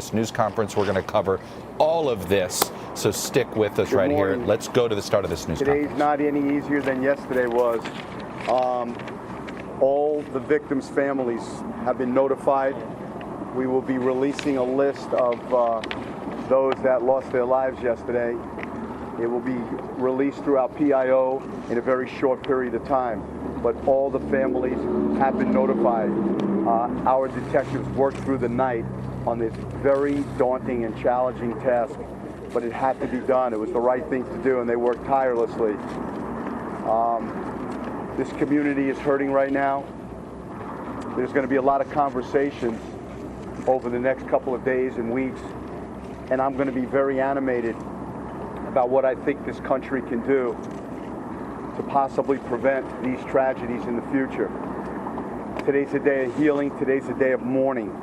This news conference, we're going to cover all of this, so stick with us right here. Let's go to the start of this news conference. Today's not any easier than yesterday was. All the victims' families have been notified. We will be releasing a list of those that lost their lives yesterday. It will be released through our PIO in a very short period of time. But all the families have been notified. Our detectives worked through the night on this very daunting and challenging task, but it had to be done. It was the right thing to do, and they worked tirelessly. This community is hurting right now. There's going to be a lot of conversations over the next couple of days and weeks, and I'm going to be very animated about what I think this country can do to possibly prevent these tragedies in the future. Today's a day of healing. Today's a day of mourning.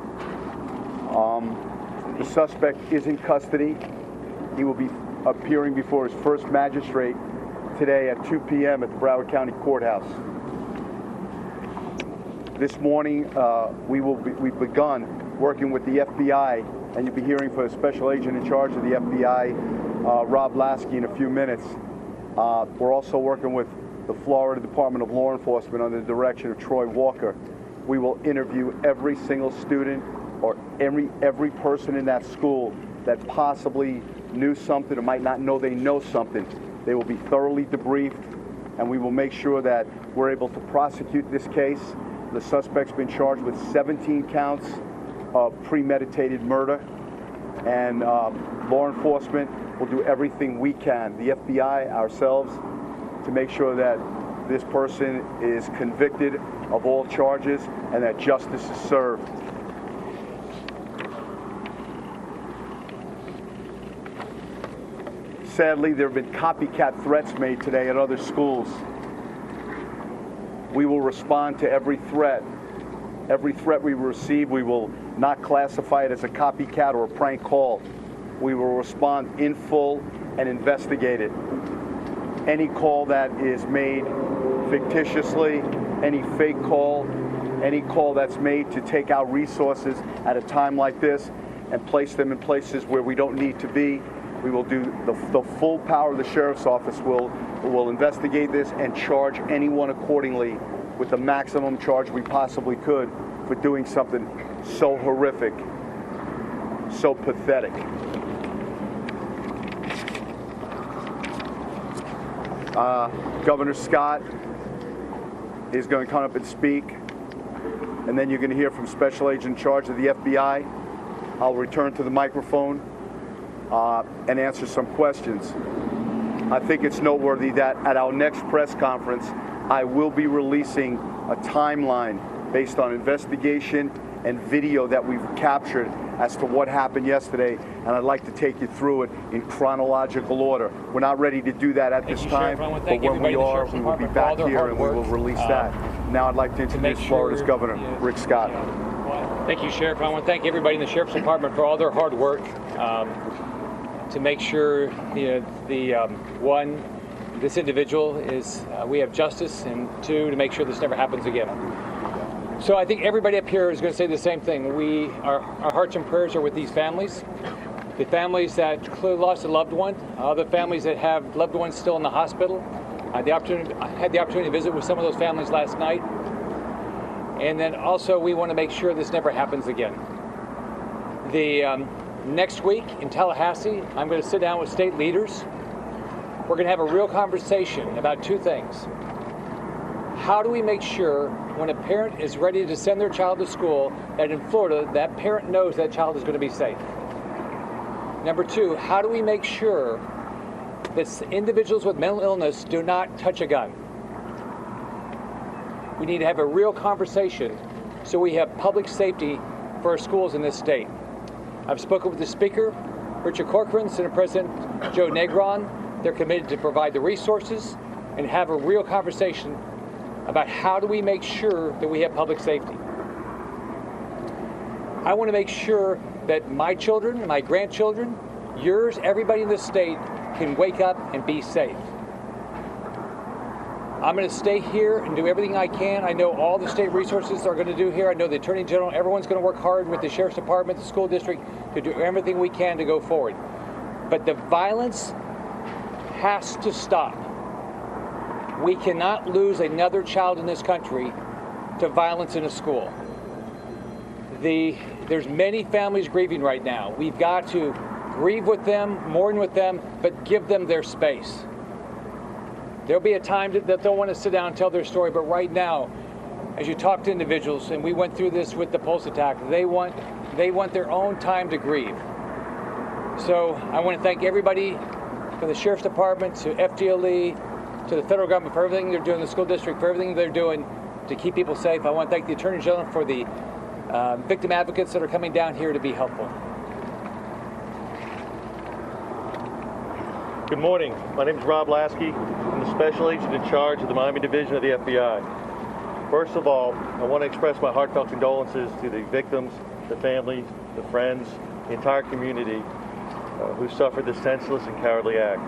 The suspect is in custody. He will be appearing before his first magistrate today at 2 p.m. at the Broward County Courthouse. This morning, we've begun working with the FBI, and you'll be hearing from a special agent in charge of the FBI, Rob Lasky, in a few minutes. We're also working with the Florida Department of Law Enforcement under the direction of Troy Walker. We will interview every single student or every person in that school that possibly knew something or might not know they know something. They will be thoroughly debriefed, and we will make sure that we're able to prosecute this case. The suspect's been charged with 17 counts of premeditated murder, and law enforcement will do everything we can, the FBI, ourselves, to make sure that this person is convicted of all charges and that justice is served. Sadly, there have been copycat threats made today at other schools. We will respond to every threat. Every threat we receive, we will not classify it as a copycat or a prank call. We will respond in full and investigate it. Any call that is made fictitiously, any fake call, any call that's made to take out resources at a time like this and place them in places where we don't need to be, we will do the full power of the sheriff's office will investigate this and charge anyone accordingly with the maximum charge we possibly could for doing something so horrific, so pathetic. Governor Scott is going to come up and speak, and then you're going to hear from Special Agent in charge of the FBI. I'll return to the microphone and answer some questions. I think it's noteworthy that at our next press conference, I will be releasing a timeline based on investigation and video that we've captured as to what happened yesterday, and I'd like to take you through it in chronological order. We're not ready to do that at this time, but when we are, we will be back here and we will release that. Now I'd like to introduce Florida's Governor, Rick Scott. Thank you, Sheriff. I want to thank everybody in the Sheriff's Department for all their hard work to make sure one, this individual is, we have justice, and two, to make sure this never happens again. So I think everybody up here is going to say the same thing. Our hearts and prayers are with these families, the families that clearly lost a loved one, other families that have loved ones still in the hospital. I had the opportunity to visit with some of those families last night. And then also we want to make sure this never happens again. Next week in Tallahassee, I'm going to sit down with state leaders. We're going to have a real conversation about two things. How do we make sure when a parent is ready to send their child to school that in Florida, that parent knows that child is going to be safe? Number two, how do we make sure that individuals with mental illness do not touch a gun? We need to have a real conversation so we have public safety for our schools in this state. I've spoken with the Speaker, Richard Corcoran, Senate President Joe Negron. They're committed to provide the resources and have a real conversation about how do we make sure that we have public safety. I want to make sure that my children, my grandchildren, yours, everybody in this state can wake up and be safe. I'm going to stay here and do everything I can. I know all the state resources are going to do here. I know the Attorney General, everyone's going to work hard with the Sheriff's Department, the school district, to do everything we can to go forward. But the violence has to stop. We cannot lose another child in this country to violence in a school. There's many families grieving right now. We've got to grieve with them, mourn with them, but give them their space. There'll be a time that they'll want to sit down and tell their story, but right now, as you talk to individuals, and we went through this with the Pulse attack, they want their own time to grieve. So I want to thank everybody, from the Sheriff's Department to FDLE, to the federal government for everything they're doing, the school district for everything they're doing to keep people safe. I want to thank the Attorney General for the victim advocates that are coming down here to be helpful. Good morning. My name is Rob Lasky. I'm the special agent in charge of the Miami Division of the FBI. First of all, I want to express my heartfelt condolences to the victims, the families, the friends, the entire community who suffered this senseless and cowardly act.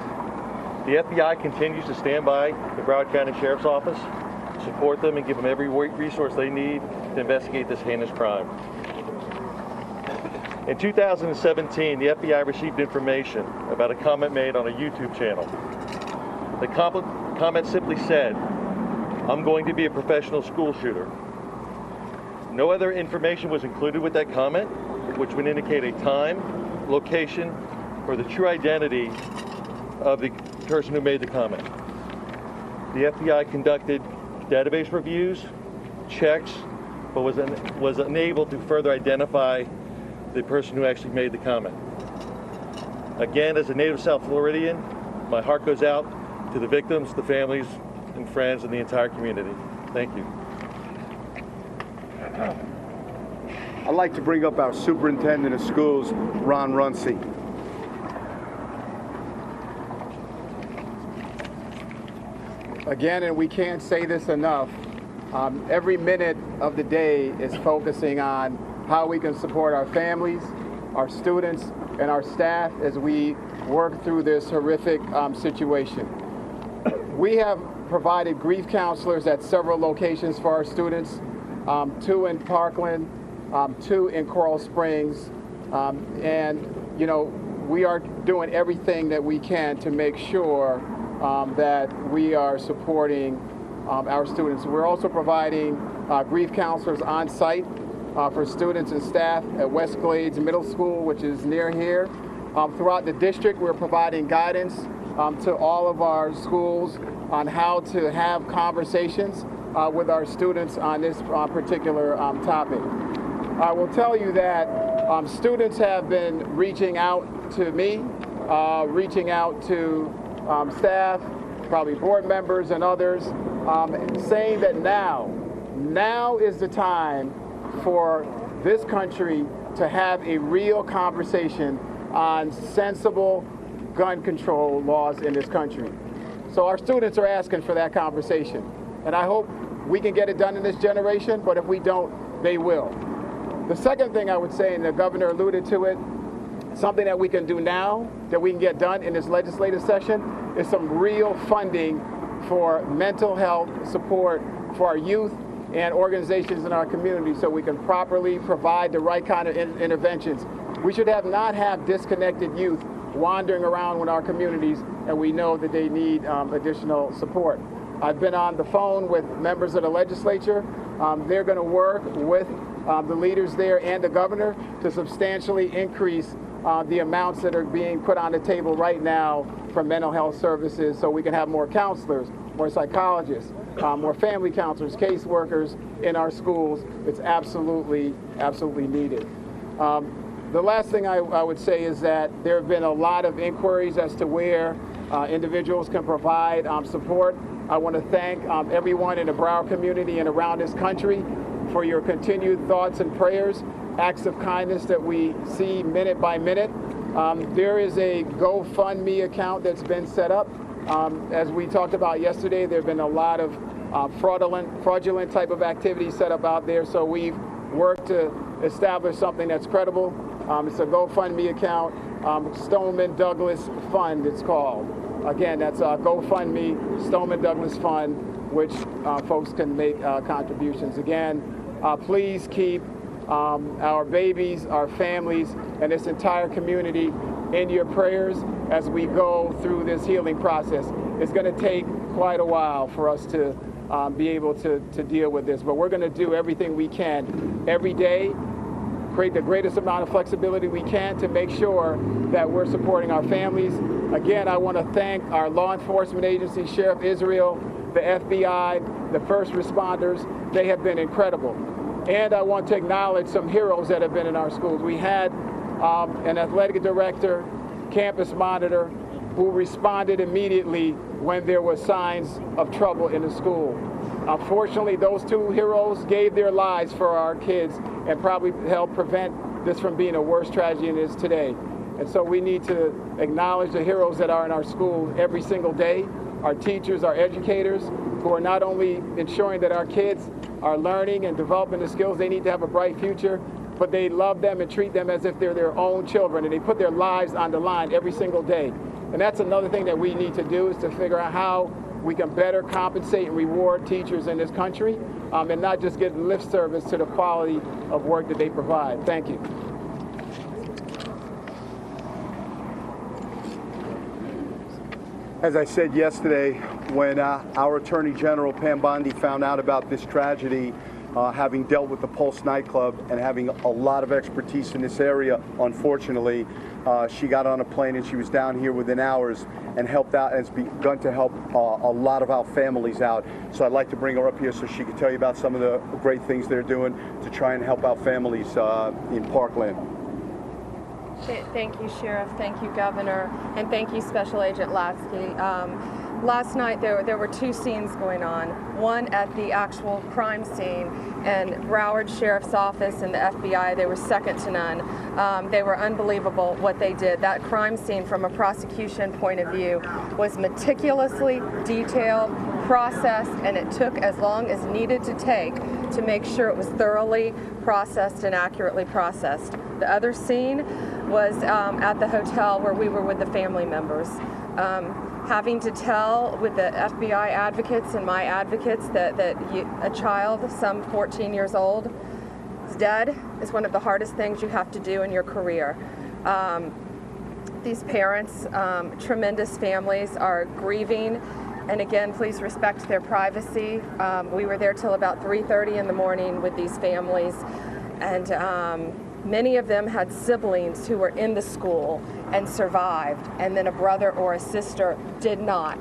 The FBI continues to stand by the Broward County Sheriff's Office, support them and give them every resource they need to investigate this heinous crime. In 2017, the FBI received information about a comment made on a YouTube channel. The comment simply said, "I'm going to be a professional school shooter." No other information was included with that comment, which would indicate a time, location, or the true identity of the person who made the comment. The FBI conducted database reviews, checks, but was unable to further identify the person who actually made the comment. Again, as a native South Floridian, my heart goes out to the victims, the families, and friends, and the entire community. Thank you. I'd like to bring up our superintendent of schools, Ron Runcie. Again, and we can't say this enough, every minute of the day is focusing on how we can support our families, our students, and our staff as we work through this horrific situation. We have provided grief counselors at several locations for our students, 2 in Parkland, 2 in Coral Springs, and you know, we are doing everything that we can to make sure that we are supporting our students. We're also providing grief counselors on site for students and staff at West Glades Middle School, which is near here. Throughout the district, we're providing guidance to all of our schools on how to have conversations with our students on this particular topic. I will tell you that students have been reaching out to me, reaching out to staff, probably board members and others, saying that now is the time for this country to have a real conversation on sensible gun control laws in this country. So our students are asking for that conversation. And I hope we can get it done in this generation, but if we don't, they will. The second thing I would say, and the governor alluded to it, something that we can do now that we can get done in this legislative session is some real funding for mental health support for our youth and organizations in our community so we can properly provide the right kind of interventions. We should not have disconnected youth wandering around in our communities, and we know that they need additional support. I've been on the phone with members of the legislature. They're going to work with the leaders there and the governor to substantially increase the amounts that are being put on the table right now for mental health services so we can have more counselors, more psychologists, more family counselors, caseworkers in our schools. It's absolutely needed. The last thing I would say is that there have been a lot of inquiries as to where individuals can provide support. I want to thank everyone in the Broward community and around this country for your continued thoughts and prayers, acts of kindness that we see minute by minute. There is a GoFundMe account that's been set up. As we talked about yesterday, there have been a lot of fraudulent type of activities set up out there, so we've worked to establish something that's credible. It's a GoFundMe account, Stoneman Douglas Fund it's called. Again, that's GoFundMe, Stoneman Douglas Fund. which folks can make contributions. Again, please keep our babies, our families, and this entire community in your prayers as we go through this healing process. It's going to take quite a while for us to be able to deal with this, but we're going to do everything we can every day, create the greatest amount of flexibility we can to make sure that we're supporting our families. Again, I want to thank our law enforcement agency, Sheriff Israel, the FBI, the first responders. They have been incredible. And I want to acknowledge some heroes that have been in our schools. We had an athletic director, campus monitor, who responded immediately when there were signs of trouble in the school. Unfortunately, those two heroes gave their lives for our kids and probably helped prevent this from being a worse tragedy than it is today. And so we need to acknowledge the heroes that are in our schools every single day, our teachers, our educators, who are not only ensuring that our kids are learning and developing the skills they need to have a bright future, but they love them and treat them as if they're their own children, and they put their lives on the line every single day. And that's another thing that we need to do, is to figure out how we can better compensate and reward teachers in this country, and not just give lip service to the quality of work that they provide. Thank you. As I said yesterday, when our Attorney General Pam Bondi found out about this tragedy, having dealt with the Pulse nightclub and having a lot of expertise in this area, unfortunately, she got on a plane and she was down here within hours and helped out and has begun to help a lot of our families out. So I'd like to bring her up here so she can tell you about some of the great things they're doing to try and help out families in Parkland. Thank you, Sheriff. Thank you, Governor. And thank you, Special Agent Lasky. Last night there were two scenes going on. One at the actual crime scene, and Broward Sheriff's Office and the FBI, they were second to none. They were unbelievable what they did. That crime scene, from a prosecution point of view, was meticulously detailed, processed, and it took as long as needed to take to make sure it was thoroughly processed and accurately processed. The other scene was at the hotel where we were with the family members. Having to tell with the FBI advocates and my advocates that a child, some 14 years old, is dead is one of the hardest things you have to do in your career. These parents, tremendous families, are grieving, and again, please respect their privacy. We were there till about 3:30 in the morning with these families, and many of them had siblings who were in the school and survived, and then a brother or a sister did not.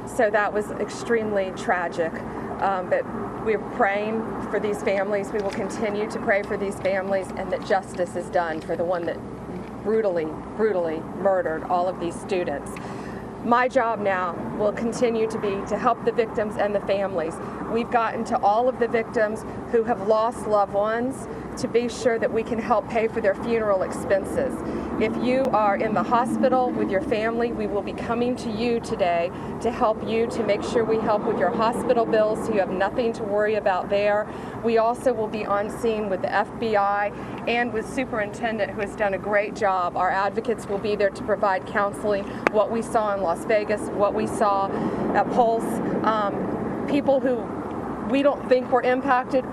So that was extremely tragic. But we're praying for these families. We will continue to pray for these families, and that justice is done for the one that brutally murdered all of these students. My job now will continue to be to help the victims and the families. We've gotten to all of the victims who have lost loved ones to be sure that we can help pay for their funeral expenses. If you are in the hospital with your family, we will be coming to you today to help you, to make sure we help with your hospital bills so you have nothing to worry about there. We also will be on scene with the FBI and with Superintendent, who has done a great job. Our advocates will be there to provide counseling. What we saw in Las Vegas, what we saw at Pulse, people who we don't think were impacted.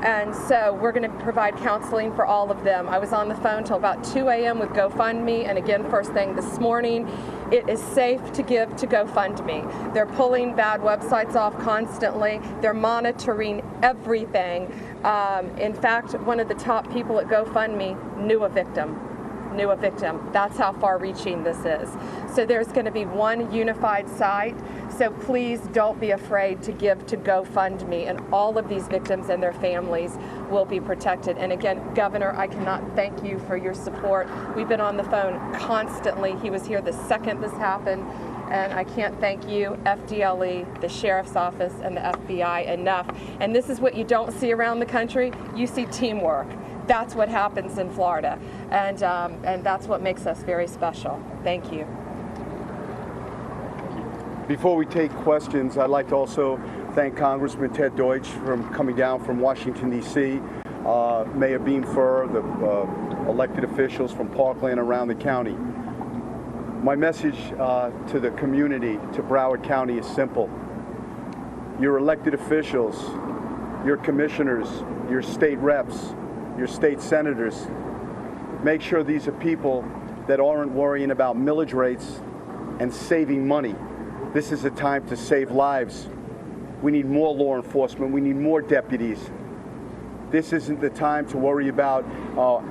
And so we're going to provide counseling for all of them. I was on the phone till about 2 a.m. with GoFundMe, and again, first thing this morning, it is safe to give to GoFundMe. They're pulling bad websites off constantly. They're monitoring everything. In fact, one of the top people at GoFundMe knew a victim. That's how far-reaching this is. So there's going to be one unified site. So please don't be afraid to give to GoFundMe, and all of these victims and their families will be protected. And again, Governor, I cannot thank you for your support. We've been on the phone constantly. He was here the second this happened, and I can't thank you, FDLE, the Sheriff's Office, and the FBI enough. And this is what you don't see around the country. You see teamwork. That's what happens in Florida, and that's what makes us very special. Thank you. Before we take questions, I'd like to also thank Congressman Ted Deutsch for coming down from Washington, D.C., Mayor Beam Furr, the elected officials from Parkland around the county. My message to the community, to Broward County, is simple. your elected officials, your commissioners, your state reps, your state senators. Make sure these are people that aren't worrying about millage rates and saving money. This is a time to save lives. We need more law enforcement. We need more deputies. This isn't the time to worry about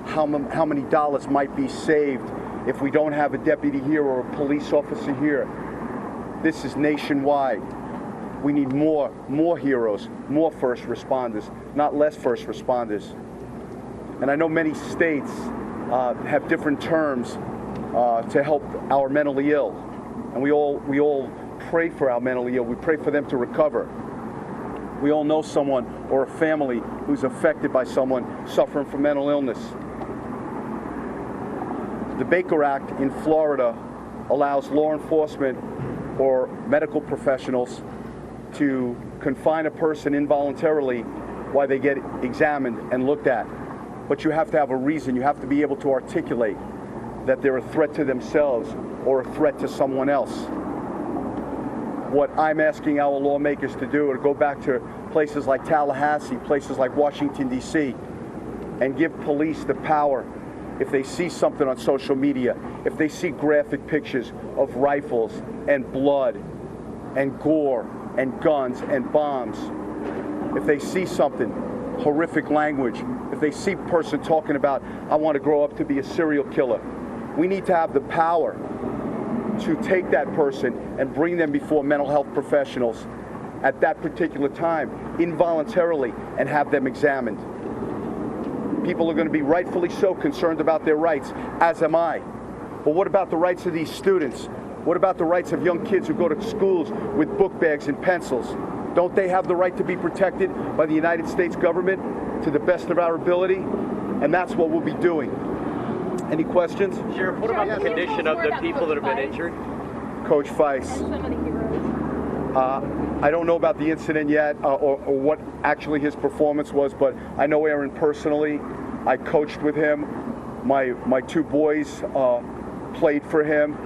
how many dollars might be saved if we don't have a deputy here or a police officer here. This is nationwide. We need more heroes, more first responders, not less first responders. And I know many states have different terms to help our mentally ill. And we all pray for our mentally ill. We pray for them to recover. We all know someone or a family who's affected by someone suffering from mental illness. The Baker Act in Florida allows law enforcement or medical professionals to confine a person involuntarily while they get examined and looked at. But you have to have a reason. You have to be able to articulate that they're a threat to themselves or a threat to someone else. What I'm asking our lawmakers to do is go back to places like Tallahassee, places like Washington, D.C., and give police the power, if they see something on social media, if they see graphic pictures of rifles and blood and gore and guns and bombs, if they see something, horrific language, if they see a person talking about, I want to grow up to be a serial killer, we need to have the power to take that person and bring them before mental health professionals at that particular time, involuntarily, and have them examined. People are going to be rightfully so concerned about their rights, as am I. But what about the rights of these students? What about the rights of young kids who go to schools with book bags and pencils? Don't they have the right to be protected by the United States government to the best of our ability? And that's what we'll be doing. Any questions? Sheriff, what about the condition of the people that have been injured? Coach Feist. I don't know about the incident yet or what actually his performance was, but I know Aaron personally. I coached with him. My two boys played for him.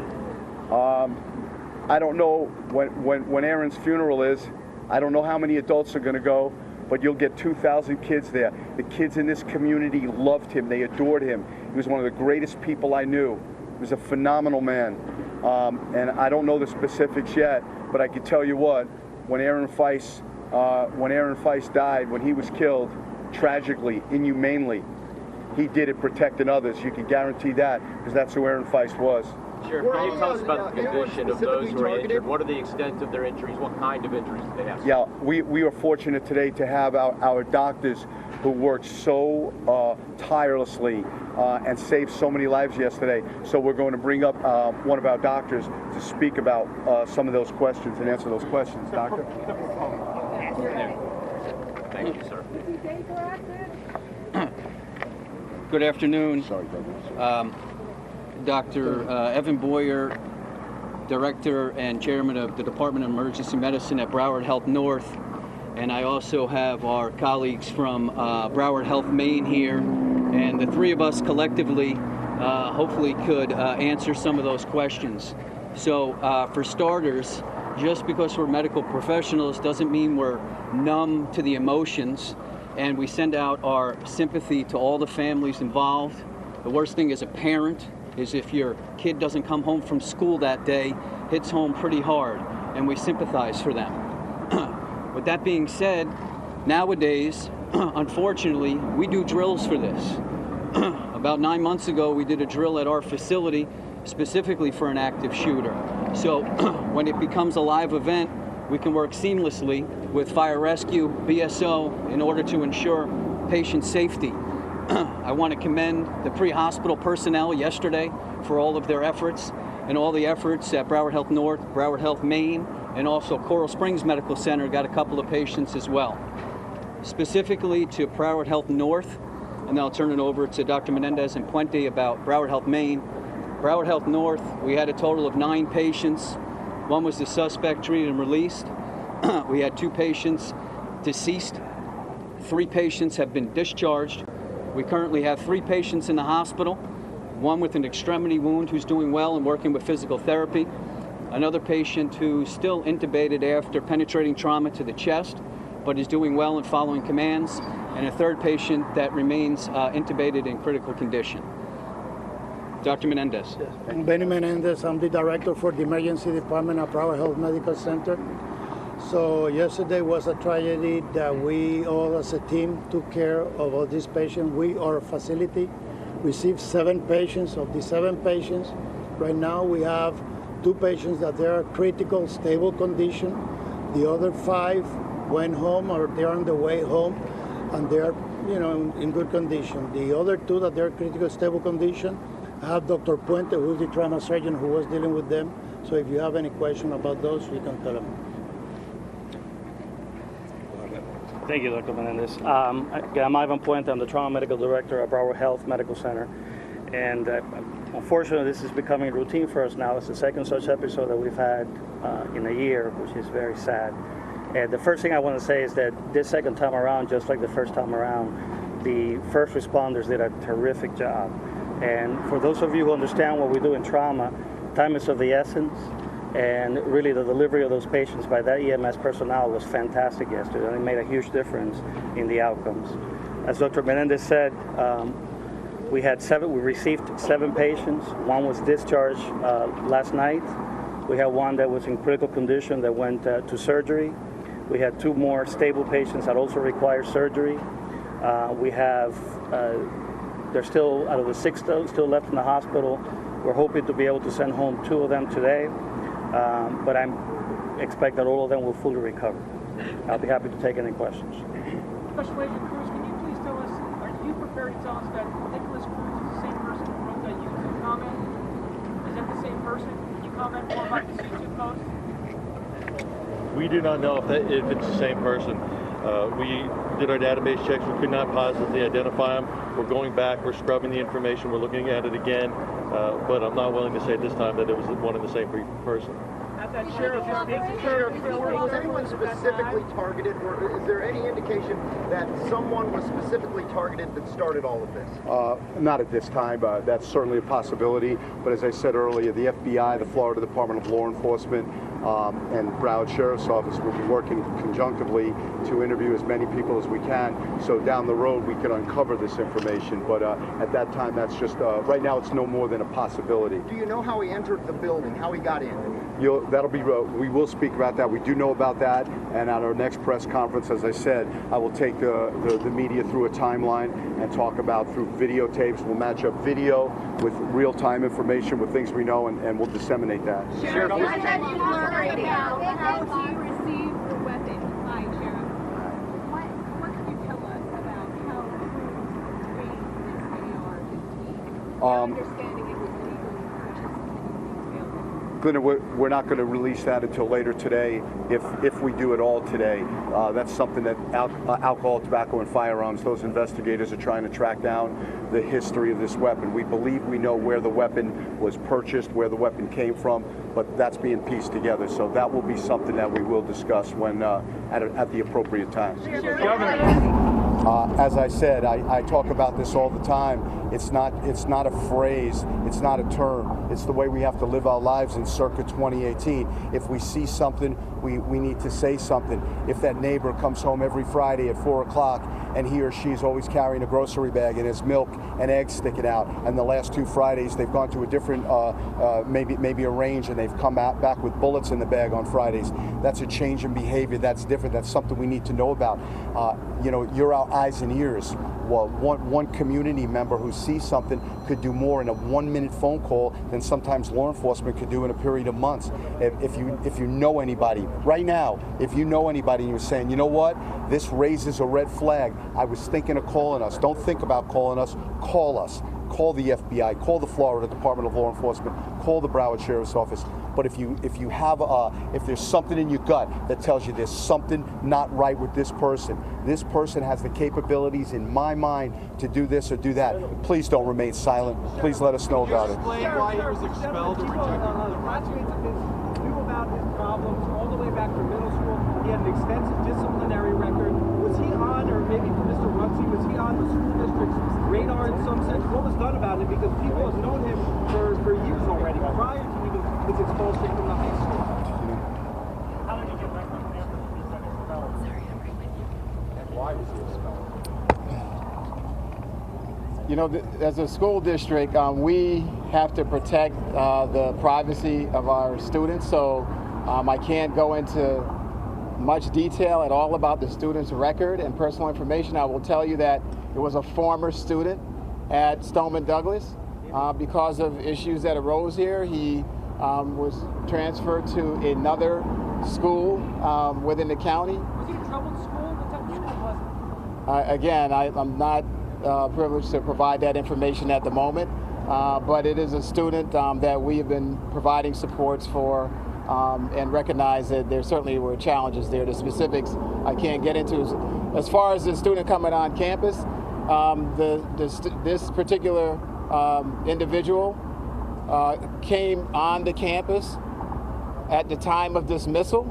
I don't know when Aaron's funeral is. I don't know how many adults are going to go, but you'll get 2,000 kids there. The kids in this community loved him. They adored him. He was one of the greatest people I knew. He was a phenomenal man. And I don't know the specifics yet, but I can tell you what, when Aaron Feist died, when he was killed, tragically, inhumanely, he did it protecting others. You can guarantee that, because that's who Aaron Feist was. Sheriff, can you tell us about the condition of those who are injured? What are the extent of their injuries? What kind of injuries do they have? Yeah, we are fortunate today to have our doctors who worked so tirelessly and saved so many lives yesterday. So we're going to bring up one of our doctors to speak about some of those questions and answer those questions. Doctor? Thank you, sir. Good afternoon. Sorry, Douglas. Dr. Evan Boyer, Director and Chairman of the Department of Emergency Medicine at Broward Health North. And I also have our colleagues from Broward Health Maine here. And the three of us collectively hopefully could answer some of those questions. So for starters, just because we're medical professionals doesn't mean we're numb to the emotions. And we send out our sympathy to all the families involved. The worst thing as a parent is if your kid doesn't come home from school that day, hits home pretty hard, and we sympathize for them. With that being said, nowadays, unfortunately, we do drills for this. About 9 months ago, we did a drill at our facility specifically for an active shooter. So when it becomes a live event, we can work seamlessly with fire rescue, BSO, in order to ensure patient safety. I want to commend the pre-hospital personnel yesterday for all of their efforts and all the efforts at Broward Health North, Broward Health Maine, and also Coral Springs Medical Center got a couple of patients as well. Specifically to Broward Health North, and then I'll turn it over to Dr. Menendez and Puente about Broward Health Maine. Broward Health North, we had a total of 9 patients. One was the suspect treated and released. We had 2 patients deceased. 3 patients have been discharged. We currently have 3 patients in the hospital, one with an extremity wound who's doing well and working with physical therapy, another patient who's still intubated after penetrating trauma to the chest, but is doing well and following commands, and a third patient that remains intubated in critical condition. Dr. Menendez. I'm Benny Menendez. I'm the director for the emergency department at Broward Health Medical Center. So yesterday was a tragedy that we all as a team took care of all these patients. We, our facility, received 7 patients. Of the 7 patients, right now we have 2 patients that they are critical, stable condition. The other 5 went home or they're on the way home and they're in good condition. The other 2 that they're critical, stable condition, I have Dr. Puente, who's the trauma surgeon who was dealing with them. So if you have any question about those, you can tell them. Thank you, Dr. Menendez. Again, I'm Ivan Puente. I'm the Trauma Medical Director at Broward Health Medical Center. And unfortunately, this is becoming routine for us now. It's the second such episode that we've had in a year, which is very sad. And the first thing I want to say is that this second time around, just like the first time around, the first responders did a terrific job. And for those of you who understand what we do in trauma, time is of the essence. And really the delivery of those patients by that EMS personnel was fantastic yesterday. And it made a huge difference in the outcomes. As Dr. Menendez said, we received 7 patients. 1 was discharged last night. We had 1 that was in critical condition that went to surgery. We had 2 more stable patients that also require surgery. We have, there's still, out of the 6 still left in the hospital, we're hoping to be able to send home 2 of them today. But I expect that all of them will fully recover. I'll be happy to take any questions. Special Agent Cruz, can you please tell us, are you prepared to tell us that Nicholas Cruz is the same person who wrote that YouTube comment? Is that the same person? Can you comment more about this YouTube post? We do not know if it's the same person. We did our database checks. We could not positively identify him. We're going back. We're scrubbing the information. We're looking at it again. But I'm not willing to say at this time that it was one and the same person. Was anyone specifically targeted, or is there any indication that someone was specifically targeted that started all of this? Not at this time. That's certainly a possibility. But as I said earlier, the FBI, the Florida Department of Law Enforcement, and Broward Sheriff's Office will be working conjunctively to interview as many people as we can. So down the road, we can uncover this information. But at that time, that's just, right now, it's no more than a possibility. Do you know how he entered the building, how he got in? That'll be, we will speak about that. We do know about that. And at our next press conference, as I said, I will take the media through a timeline and talk about through videotapes. We'll match up video with real-time information with things we know, and we'll disseminate that. Sheriff, how did you learn about how to receive the weapon? Hi, Sheriff. What can you tell us about how Cruz trained this AR-15? Understanding it was legally purchased. Glenna, we're not going to release that until later today, if we do it all today. That's something that alcohol, tobacco, and firearms, those investigators are trying to track down the history of this weapon. We believe we know where the weapon was purchased, where the weapon came from, but that's being pieced together. So that will be something that we will discuss when at the appropriate time. As I said, I talk about this all the time. It's not a phrase, it's not a term. It's the way we have to live our lives in circa 2018. If we see something, we need to say something. If that neighbor comes home every Friday at 4 o'clock and he or she is always carrying a grocery bag and there's milk and eggs sticking out, and the last 2 Fridays they've gone to a different, maybe a range, and they've come back with bullets in the bag on Fridays, that's a change in behavior. That's different. That's something we need to know about. You're our eyes and ears. Well, one community member who sees something could do more in a 1-minute phone call than sometimes law enforcement could do in a period of months. If you know anybody right now, if you know anybody and you're saying, you know what, this raises a red flag, I was thinking of calling us. Don't think about calling us. Call us. Call the FBI. Call the Florida Department of Law Enforcement. Call the Broward Sheriff's Office. But if there's something in your gut that tells you there's something not right with this person has the capabilities, in my mind, to do this or do that, please don't remain silent. Please let us know about it. Explain why he was expelled or rejected. Knew about his problems all the way back from middle school. He had an extensive disciplinary record. Was he on, or maybe for Mr. Runcie, was he on the school district's radar in some sense? What was done about it? Because people have known him for years already, prior to even his expulsion from the high school. You know, as a school district, we have to protect the privacy of our students, so I can't go into much detail at all about the student's record and personal information. I will tell you that it was a former student at Stoneman Douglas. Because of issues that arose here, he was transferred to another school within the county. Was he in trouble at school? What type of school was it? Again, I'm not privileged to provide that information at the moment, but it is a student that we have been providing supports for and recognize that there certainly were challenges there. The specifics I can't get into. As far as the student coming on campus, this particular individual came on the campus at the time of dismissal,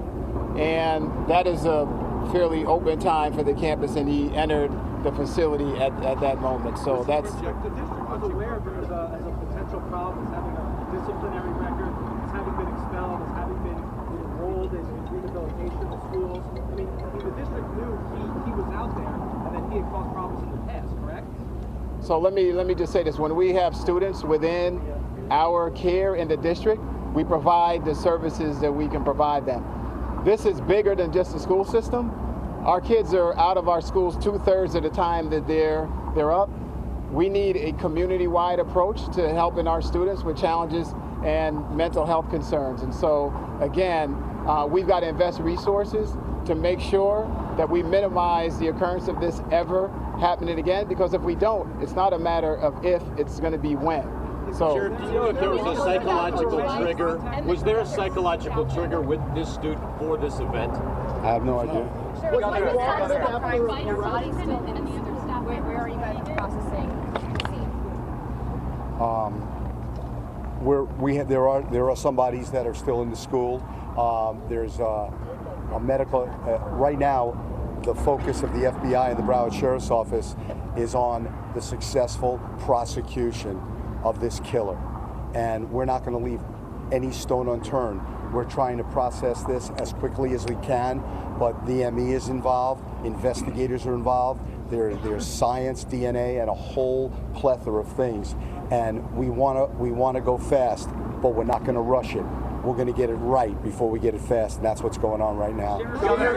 and that is a fairly open time for the campus, and he entered the facility at that moment. So that's. The district was aware of him as a potential problem, as having a disciplinary record, as having been expelled, as having been enrolled in rehabilitation in schools. I mean, the district knew he was out there and that he had caused problems in the past, correct? So let me just say this: when we have students within our care in the district, we provide the services that we can provide them. This is bigger than just the school system. Our kids are out of our schools 2/3 of the time that they're up. We need a community-wide approach to helping our students with challenges and mental health concerns. And so, again, we've got to invest resources to make sure that we minimize the occurrence of this ever happening again, because if we don't, it's not a matter of if, it's going to be when. So, Sheriff, do you know if there was a psychological trigger? Was there a psychological trigger with this student for this event? I have no idea. Where are you guys processing? There are some bodies that are still in the school. There's a medical. Right now, the focus of the FBI and the Broward Sheriff's Office is on the successful prosecution of this killer, and we're not going to leave any stone unturned. We're trying to process this as quickly as we can, but the ME is involved, investigators are involved, there's science, DNA, and a whole plethora of things. And we want to go fast, but we're not going to rush it. We're going to get it right before we get it fast, and that's what's going on right now. Doesn't a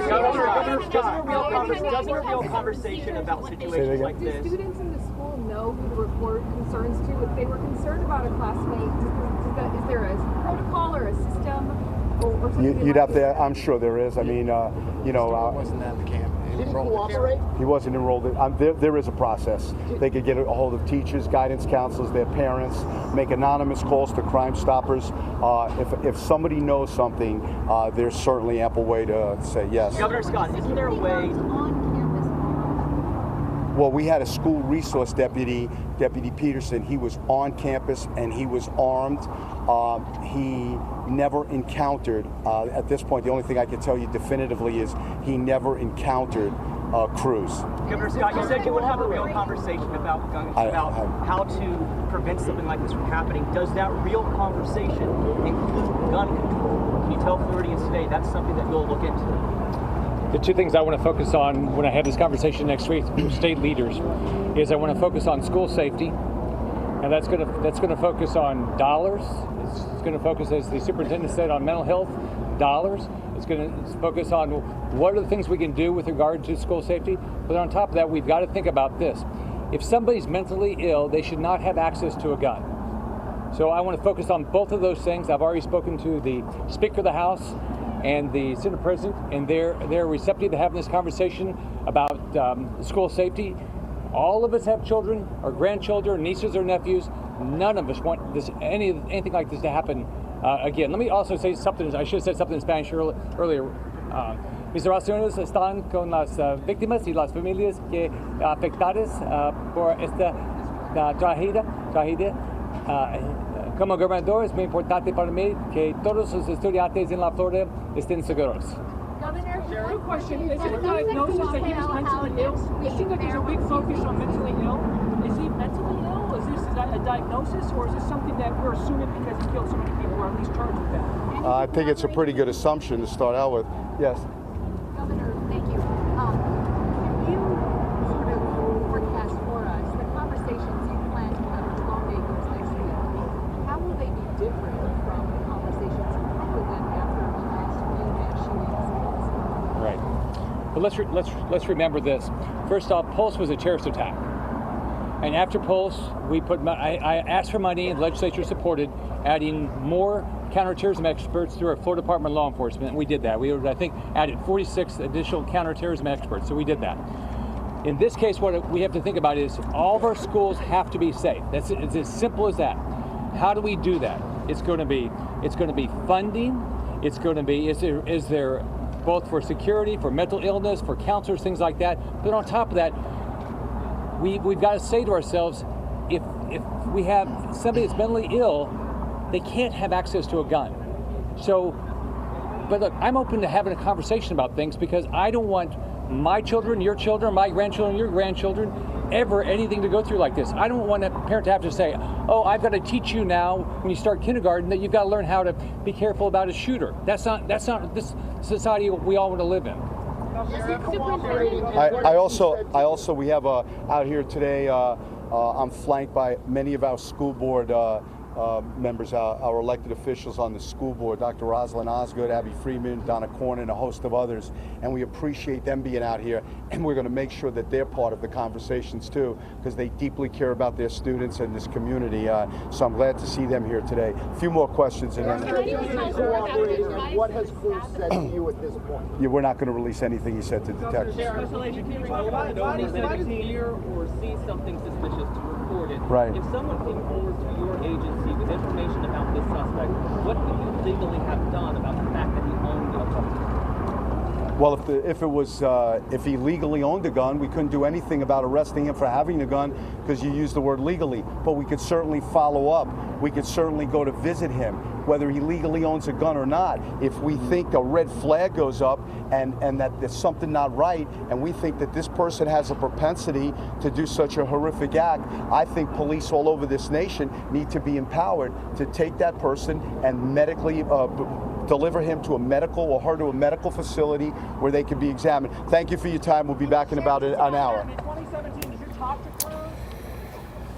real conversation about situations like this? Do students in the school know who to report concerns to? If they were concerned about a classmate, is there a protocol or a system? Or You'd have to. I'm sure there is. I mean, wasn't at the camp. Did he cooperate? He wasn't enrolled. There is a process. They could get a hold of teachers, guidance counselors, their parents, make anonymous calls to Crime Stoppers. If somebody knows something, there's certainly ample way to say yes. Governor Scott, isn't there a way? Well, we had a school resource deputy, Deputy Peterson. He was on campus and he was armed. He never encountered, at this point, the only thing I can tell you definitively is he never encountered Cruz. Governor Scott, you said you would have a real conversation about how to prevent something like this from happening. Does that real conversation include gun control? Can you tell Floridians today that's something that you'll look into? The two things I want to focus on when I have this conversation next week with state leaders is I want to focus on school safety, and that's going to focus on dollars. It's going to focus, as the superintendent said, on mental health dollars. It's going to focus on what are the things we can do with regard to school safety. But on top of that, we've got to think about this: if somebody's mentally ill, they should not have access to a gun. So I want to focus on both of those things. I've already spoken to the Speaker of the House and the Senate President, and they're receptive to having this conversation about school safety. All of us have children, or grandchildren, nieces or nephews. None of us want anything like this to happen again. Let me also say something. I should have said something in Spanish earlier. Mis oraciones están con las víctimas y las familias que afectadas por esta tragedia. Como gobernador, es muy importante para mí que todos los estudiantes en la Florida estén seguros. Governor, quick question. Is it a diagnosis that he was mentally ill? It seems like there's a big focus on mentally ill. Is he mentally ill? Is that a diagnosis, or is this something that we're assuming because he killed so many people, or at least charged with that? I think it's a pretty good assumption to start out with. Yes. Governor, thank you. Can you sort of forecast for us the conversations you different from the conversations you had with them after the last few mass shootings? Right. But let's remember this. First off, Pulse was a terrorist attack. And after Pulse, I asked for money, and the legislature supported adding more counterterrorism experts through our Florida Department of Law Enforcement. And we did that. We, I think, added 46 additional counterterrorism experts. So we did that. In this case, what we have to think about is all of our schools have to be safe. It's as simple as that. How do we do that? It's going to be funding. It's going to be is there both for security, for mental illness, for counselors, things like that. But on top of that, we've got to say to ourselves, if we have somebody that's mentally ill, they can't have access to a gun. So, but look, I'm open to having a conversation about things because I don't want my children, your children, my grandchildren, your grandchildren, ever anything to go through like this. I don't want a parent to have to say, oh, I've got to teach you now when you start kindergarten that you've got to learn how to be careful about a shooter. That's not this society we all want to live in. I also we have out here today. I'm flanked by many of our school board members, our elected officials on the school board, Dr. Rosalind Osgood, Abby Freeman, Donna Corn, and a host of others. And we appreciate them being out here. And we're going to make sure that they're part of the conversations too, because they deeply care about their students and this community. So I'm glad to see them here today. A few more questions. And then what has Cruz said to you at this point? Yeah, we're not going to release anything he said to detectives. Special Agent King, when you hear or see something suspicious to report it, right. If someone came forward to your agency with information about this suspect, what could you legally have done about the fact that he owned a gun? Well, if he legally owned a gun, we couldn't do anything about arresting him for having a gun because you used the word legally. But we could certainly follow up. We could certainly go to visit him, whether he legally owns a gun or not. If we think a red flag goes up and that there's something not right, and we think that this person has a propensity to do such a horrific act, I think police all over this nation need to be empowered to take that person and medically deliver him to a medical or her to a medical facility where they can be examined. Thank you for your time. We'll be back in about an hour. In 2017, did you talk to Cruz?